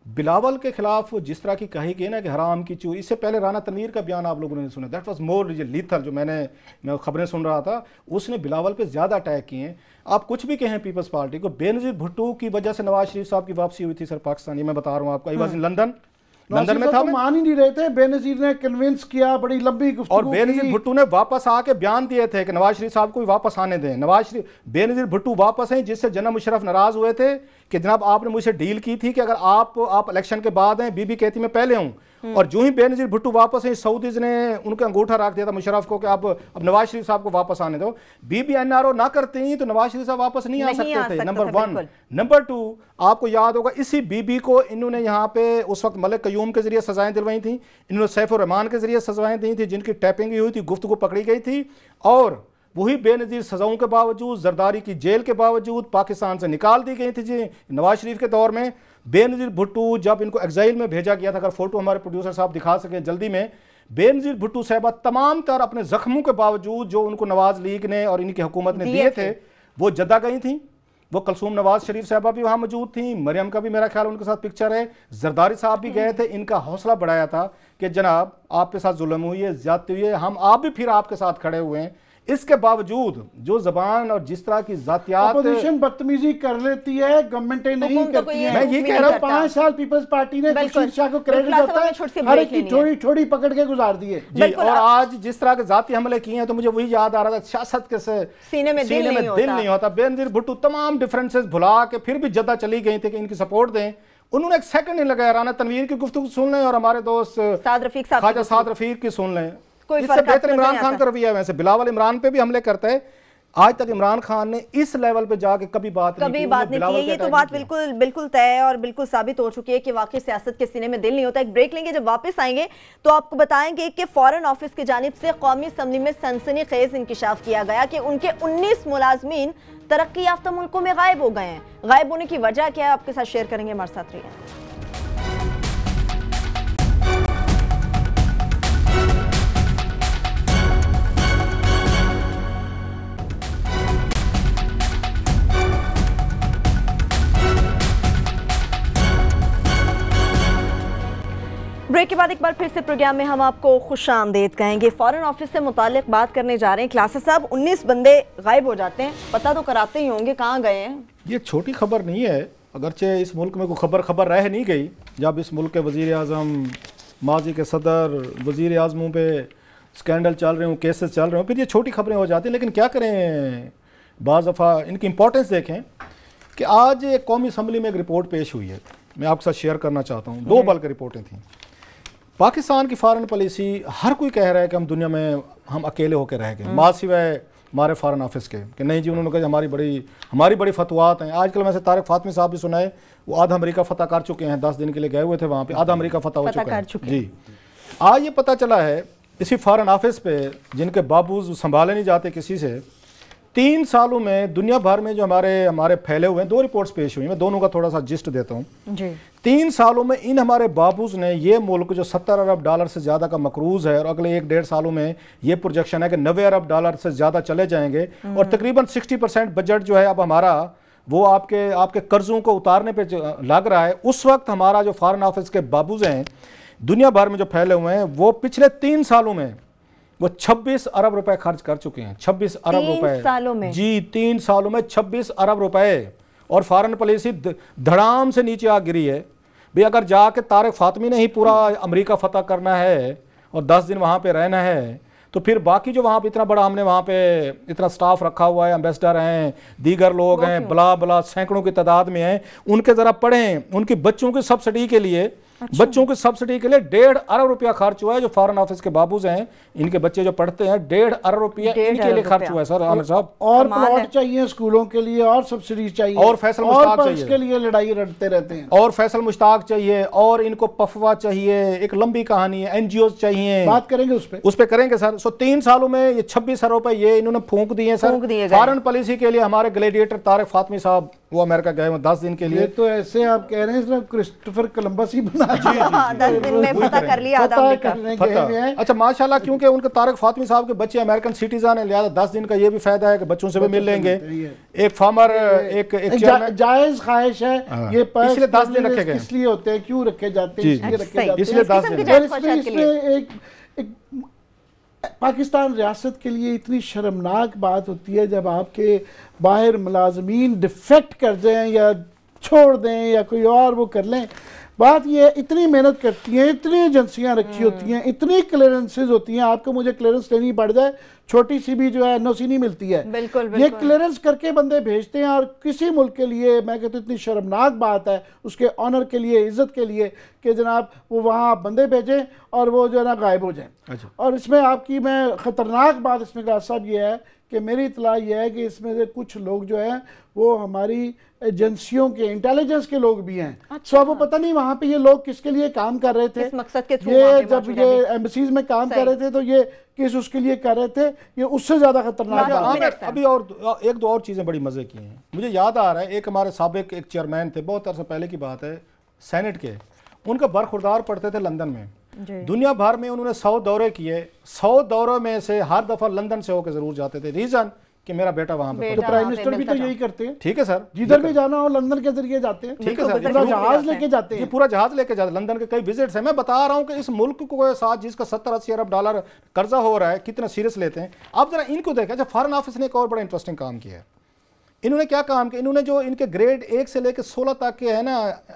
बिलावल के खिलाफ जिस तरह की कही गई ना कि हराम की चू, इससे पहले राना तनवीर का बयान आप लोगों ने सुना, दैट वाज मोर लीथल, जो मैं खबरें सुन रहा था, उसने बिलावल पे ज़्यादा अटैक किए हैं। आप कुछ भी कहें पीपल्स पार्टी को, बेनज़ीर भुट्टो की वजह से नवाज शरीफ साहब की वापसी हुई थी सर पाकिस्तान, ये मैं बता रहा हूँ आपको। आई वाज इन लंदन में था, मान ही नहीं रहे थे, बेनज़ीर ने कन्विंस किया, बड़ी लंबी गुफ्तगू और बेनज़ीर भुट्टो ने वापस आके बयान दिए थे कि नवाज शरीफ साहब को वापस आने दें। बेनज़ीर भुट्टो वापस हैं, जिससे जनाब मुशर्रफ नाराज हुए थे कि जनाब आपने मुझसे डील की थी कि अगर आप इलेक्शन के बाद हैं, बीबी कहती मैं पहले हूं, और जो ही बेनज़ीर भुट्टो वापस हैं, सऊदीज ने उनके अंगूठा रख दिया था मुशर्रफ को कि अब नवाज शरीफ साहब को वापस आने दो। बीबी एनआरओ ना करती तो नवाज शरीफ साहब वापस नहीं आ सकते थे, नंबर 1। नंबर 2, आपको याद होगा इसी बीबी को इन्होंने यहाँ पे उस वक्त मलिक कयूम के जरिए सजाएं दिलवाई थी, इन्होंने सैफुर रहमान के जरिए सजाएं दी थी, जिनकी टैपिंग हुई थी, गुफ्तगू पकड़ी गई थी, और वही बेनज़ीर सजाओं के बावजूद, जरदारी की जेल के बावजूद पाकिस्तान से निकाल दी गई थी जी नवाज शरीफ के दौर में। बेनज़ीर भुट्टो जब इनको एग्जाइल में भेजा गया था, अगर फोटो हमारे प्रोड्यूसर साहब दिखा सकें जल्दी में, बेनज़ीर भुट्टो साहबा तमाम तर अपने जख्मों के बावजूद जो उनको नवाज लीग ने और इनकी हुकूमत ने दिए थे, वो जद्दा गई थी। वो कलसूम नवाज शरीफ साहबा भी वहाँ मौजूद थी, मरियम का भी मेरा ख्याल उनके साथ पिक्चर है, जरदारी साहब भी गए थे। इनका हौसला बढ़ाया था कि जनाब आपके साथ जुल्म हुई है, ज्यादती हुई है, हम आप भी फिर आपके साथ खड़े हुए हैं। इसके बावजूद जो जबान और जिस तरह की जातियात अपोजिशन बदतमीजी कर लेती है, गवर्नमेंटें नहीं करती है। मैं ये कह रहा हूं 5 साल पीपल्स पार्टी ने खुर्शीद शाह को क्रेडिट होता है, हर एक की थोड़ी थोड़ी पकड़ के गुजार दिए जी। और आज जिस तरह के जाती हमले किए हैं तो मुझे वही याद आ रहा था, सियासत के से सीने में दिल नहीं होता। बेनजीर भुट्टो तमाम डिफरेंसेस भुला के फिर भी जद्दा चली गई थी कि इनकी सपोर्ट दें। उन्होंने एक सेकंड नहीं लगाया। राना तनवीर की गुफ्तगू सुन लें और हमारे दोस्त ख्वाजा साद रफीक की सुन लें। इससे बेहतर इमरान खान का रवैया है। वैसे बिलावल इमरान पे भी हमले करता है, आज तक इमरान खान ने इस लेवल पे जाके कभी बात नहीं की। ये तो बात बिल्कुल तय है और बिल्कुल साबित हो चुकी है कि वाकई सियासत के सीने में दिल नहीं होता। एक ब्रेक लेंगे, जब वापस आएंगे तो आपको बताएंगे कि फॉरेन ऑफिस की जानिब से कौमी असम्बली में सनसनीखेज इंकिशाफ किया गया कि उनके 19 मुलाजमीन तरक्की याफ्ता मुल्कों में गायब हो गए हैं। गायब होने की वजह क्या है आपके साथ शेयर करेंगे, हमारे साथ रहिए। ब्रेक के बाद एक बार फिर से प्रोग्राम में हम आपको खुशामदीद कहेंगे। फॉरेन ऑफिस से मुतालिक बात करने जा रहे हैं। क्लासेस साहब, 19 बंदे गायब हो जाते हैं, पता तो कराते ही होंगे कहाँ गए हैं। ये छोटी खबर नहीं है, अगरचे इस मुल्क में कोई खबर रह नहीं गई। जब इस मुल्क के वज़ीर आज़म, माजी के सदर, वज़ीर आज़मों पे स्कैंडल चल रहे हों, केसेस चल रहे हों, फिर ये छोटी खबरें हो जाती हैं। लेकिन क्या करें, बाज़ दफ़ा इनकी इंपॉर्टेंस देखें कि आज एक कौमी असम्बली में एक रिपोर्ट पेश हुई है, मैं आपके साथ शेयर करना चाहता हूँ। 2 बल्कि रिपोर्टें थीं। पाकिस्तान की फॉरेन पॉलिसी, हर कोई कह रहा है कि हम दुनिया में हम अकेले होकर रह गए, माँ सिवाय हमारे फॉरेन ऑफिस के, कि नहीं जी उन्होंने कहा हमारी बड़ी फतवात हैं। आजकल वैसे तारिक फातमी साहब भी सुना है, वो आधा अमेरिका फतह कर चुके हैं, 10 दिन के लिए गए हुए थे वहाँ पे, आधा अमेरिका फतह हो चुका है जी। आज ये पता चला है इसी फॉरेन ऑफिस पे जिनके बाबूज संभाले नहीं जाते किसी से, 3 सालों में दुनिया भर में जो हमारे फैले हुए हैं, 2 रिपोर्ट्स पेश हुई, मैं दोनों का थोड़ा सा जिस्ट देता हूँ। 3 सालों में इन हमारे बाबूज ने ये मुल्क जो $70 अरब से ज़्यादा का मकरूज है और अगले 1-1.5 सालों में ये प्रोजेक्शन है कि $90 अरब से ज़्यादा चले जाएंगे और तकरीबन 60% बजट जो है अब हमारा वो आपके कर्जों को उतारने पे लग रहा है। उस वक्त हमारा जो फॉरेन ऑफिस के बाबूज हैं दुनिया भर में जो फैले हुए हैं, वो पिछले 3 सालों में वो 26 अरब रुपए खर्च कर चुके हैं। 26 अरब रुपए 3 सालों में जी, 3 सालों में 26 अरब रुपए। और फॉरेन पॉलिसी धड़ाम से नीचे आ गिरी है। भाई अगर जाके तारिक फातमी ने ही पूरा अमेरिका फतह करना है और 10 दिन वहाँ पे रहना है, तो फिर बाकी जो वहाँ पे इतना बड़ा हमने वहाँ पे इतना स्टाफ रखा हुआ है, एम्बेसडर हैं, दीगर लोग हैं, बला सैकड़ों की तादाद में हैं, उनके ज़रा पढ़ें। उनकी बच्चों की सब्सिडी के लिए बच्चों की सब्सिडी के लिए 1.5 अरब रुपया खर्च हुआ है। जो फॉरेन ऑफिस के बाबूज हैं, इनके बच्चे जो पढ़ते हैं, 1.5 अरब रुपया इनके लिए खर्च हुआ है सर आमिर साहब। और प्लॉट चाहिए स्कूलों के लिए, और सब्सिडी चाहिए, और फैसल मुश्ताक चाहिए, के लिए लड़ाई लड़ते रहते हैं, और फैसल मुश्ताक चाहिए, और इनको पफवा चाहिए, एक लंबी कहानी है, एनजीओ चाहिए, बात करेंगे उस पे करेंगे सर। 3 सालों में ये 26 अरब रुपए ये इन्होंने फूंक दिए सर फॉरेन पॉलिसी के लिए। हमारे ग्लेडिएटर तारिक फातमी साहब वो अमेरिका गए हैं 10 दिन के लिए। तो ऐसे आप कह रहे हैं सिर्फ क्रिस्टोफर कोलंबस ही बना 10 दिन में फतह कर लिया आधा अमेरिका। अच्छा माशाल्लाह, क्योंकि उनके तारिक फातमी साहब के बच्चे अमेरिकन सिटीजन है, लिहाजा 10 दिन का ये भी फायदा है कि बच्चों से भी मिल लेंगे। एक फार्मर एक जायज ख्वाहिश है ये, इसलिए 10 दिन रखे गए। इसलिए होते हैं, क्यों रखे जाते हैं, इसलिए रखे जाते हैं, इसलिए 10 दिन। इसमें पाकिस्तान रियासत के लिए इतनी शर्मनाक बात होती है जब आपके बाहर मुलाजमीन डिफेक्ट कर जाएं या छोड़ दें या कोई और वो कर लें। बात ये है, इतनी मेहनत करती हैं, इतनी एजेंसियां रखी होती हैं, इतनी क्लियरेंसेज होती हैं, आपको मुझे क्लियरेंस लेनी पड़ जाए, छोटी सी भी जो है एनओसी नहीं मिलती है। बिल्कुल। ये क्लियरेंस करके बंदे भेजते हैं। और किसी मुल्क के लिए मैं कहता हूँ इतनी शर्मनाक बात है, उसके ऑनर के लिए, इज्जत के लिए, कि जनाब वो वहाँ बंदे भेजें और वो जो है ना गायब हो जाएं। अच्छा। और इसमें आपकी मैं ख़तरनाक बात इसमें क्लास साहब ये है कि मेरी इतला ये है कि इसमें से कुछ लोग जो हैं वो हमारी एजेंसियों के, इंटेलिजेंस के लोग भी हैं। अच्छा। वो पता नहीं वहाँ पे ये लोग किसके लिए काम कर रहे थे, किस मकसद के थ्रू ये जब ये एम्बेसीज में काम कर रहे थे तो ये किस उसके लिए कर रहे थे, ये उससे ज्यादा खतरनाक है। अभी और 1-2 और चीजें बड़ी मजे की हैं। मुझे याद आ रहा है, एक हमारे साबिक एक चेयरमैन थे, बहुत अरसा पहले की बात है, सेनेट के, उनका बरखुरदार पढ़ते थे लंदन में। दुनिया भर में उन्होंने 100 दौरे किए, 100 दौरों में से हर दफा लंदन से होकर जरूर जाते थे। रीजन कि मेरा बेटा वहां पे तो प्राइम मिनिस्टर भी तो यही करते हैं। ठीक है सर, जिधर भी जाना हो लंदन के जरिए जाते हैं। ठीक है सर, पूरा जहाज लेके जाते हैं, पूरा जहाज लेके जाते हैं। लंदन के कई विजिट्स हैं। मैं बता रहा हूं कि इस मुल्क को साथ जिसका 70-80 अरब डॉलर कर्जा हो रहा है, कितना सीरियस लेते हैं आप जरा इनको देखें। अच्छा, फॉरेन ऑफिस ने एक और बड़ा इंटरेस्टिंग काम किया है। इन्होंने क्या काम किया, इन्होंने जो इनके ग्रेड 1 से लेकर 16 तक के है ना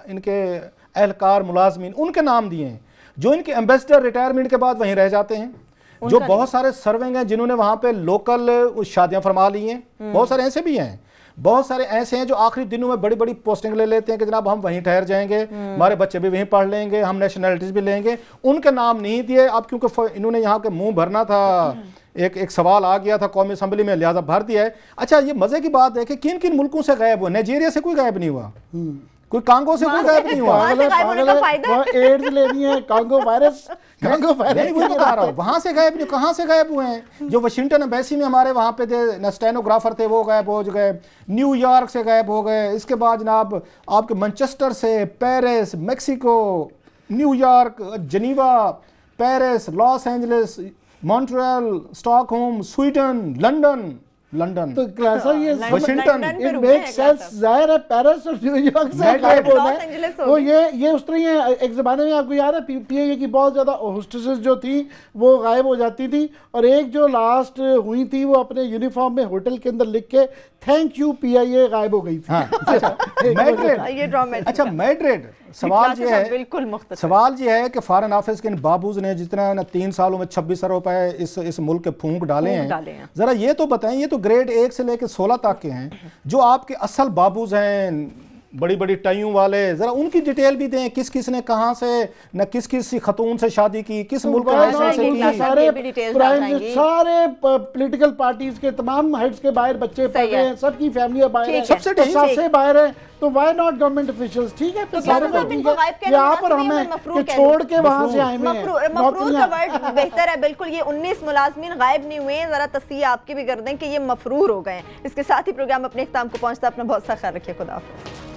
इनके एहलकार मुलाजमीन, उनके नाम दिए हैं। जो इनके एम्बेसडर रिटायरमेंट के बाद वहीं रह जाते हैं। जो बहुत सारे सर्विंग हैं जिन्होंने वहां पे लोकल शादियां फरमा ली हैं, बहुत सारे ऐसे भी हैं। बहुत सारे ऐसे हैं जो आखिरी दिनों में बड़ी बड़ी पोस्टिंग ले लेते हैं कि जनाब हम वहीं ठहर जाएंगे, हमारे बच्चे भी वहीं पढ़ लेंगे, हम नेशनैलिटीज भी लेंगे। उनके नाम नहीं दिए अब, क्योंकि इन्होंने यहाँ के मुंह भरना था। एक सवाल आ गया था कौमी असम्बली में, लिहाजा भर दिया है। अच्छा, ये मजे की बात है कि किन किन मुल्कों से गायब हुआ। नाइजीरिया से कोई गायब नहीं हुआ, कोई कांगो से कोई गायब नहीं हुआ। एड्स लेनी है, कांगो वायरस नहीं, वो बता रहा हूँ, वहां से गायब नहीं, कहाँ से गायब हुए हैं। जो वाशिंगटन एम्बेसी में हमारे वहां पे थे स्टेनोग्राफर थे, वो गायब हो गए। न्यूयॉर्क से गायब हो गए। इसके बाद जनाब आपके मैनचेस्टर से, Paris, Mexico, New York, Geneva, Paris, Los Angeles, Montreal, Stockholm, Sweden, London. तो कैसा ये वाशिंगटन, इट मेक सेंस। जाहिर है पेरिस और न्यूयॉर्क से गायब होना है। वो ये उस तरह ही एक ज़माने में आपको याद है पीआईए की बहुत ज़्यादा होस्टेसेस जो थी वो गायब हो जाती थी, और एक जो लास्ट हुई थी वो अपने यूनिफॉर्म में होटल के अंदर लिख के थैंक यू पीआईए गायब हो गई थी। हाँ, अच्छा मैड्रिड, सवाल ये है, बिल्कुल सवाल ये है कि फॉरेन ऑफिस के इन बाबूज ने जितना ना 3 सालों में 26 अरब रुपए इस मुल्क के फूंक डाले हैं। जरा ये तो बताएं, ये तो ग्रेड 1 से लेकर 16 तक के हैं, जो आपके असल बाबूज हैं बड़ी बड़ी टाइयों वाले, जरा उनकी डिटेल भी दें। किस किस ने कहां से न किस किस खतून से शादी की, किस मुल्क से की। सारे पॉलिटिकल पार्टीज के तमाम हेड्स के बाहर बच्चे पढ़ रहे हैं, सबकी फैमिली बाहर है, सबसे बाहर है, तो वाई नॉट गवर्नमेंट ऑफिशियल्स। ठीक है, तो सारे यहाँ पर हमें छोड़ के वहां से आए मफरूर का वर्ड बेहतर है। बिल्कुल, ये 19 मुलाजमीन गायब नहीं हुए, जरा तस्वीर आपकी भी कर दें कि ये मफरूर हो गए। इसके साथ ही प्रोग्राम अपने इख्तिताम को पहुंचता है। अपना बहुत सा ख्याल रखिए, खुदा हाफिज़।